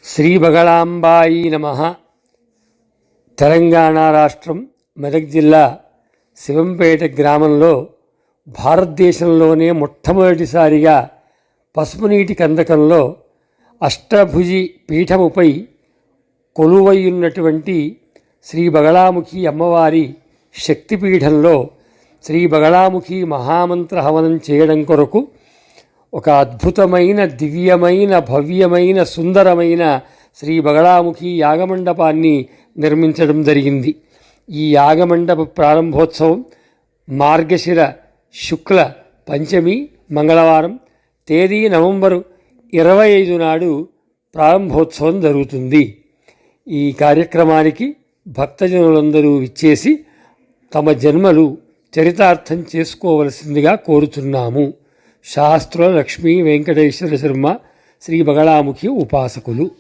శ్రీ బగళాంబాయి నమః. తెలంగాణ రాష్ట్రం మెదక్ జిల్లా శివంపేట గ్రామంలో భారతదేశంలోనే మొట్టమొదటిసారిగా పసుపునీటి కందకంలో అష్టభుజి పీఠముపై కొలువైయున్నటువంటి శ్రీ బగళాముఖి అమ్మవారి శక్తిపీఠంలో శ్రీ బగళాముఖి మహామంత్ర హవనం చేయడం కొరకు ఒక అద్భుతమైన దివ్యమైన భవ్యమైన సుందరమైన శ్రీ బగళాముఖి యాగమండపాన్ని నిర్మించడం జరిగింది. ఈ యాగమండప ప్రారంభోత్సవం మార్గశిర శుక్ల పంచమి మంగళవారం తేదీ నవంబరు 25 నాడు ప్రారంభోత్సవం జరుగుతుంది. ఈ కార్యక్రమానికి భక్తజనులందరూ ఇచ్చేసి తమ జన్మలు చరితార్థం చేసుకోవలసిందిగా కోరుతున్నాము. శాస్త్ర లక్ష్మీ వెంకటేశ్వర శర్మ శ్రీ బగళాముఖి ఉపాసకులు.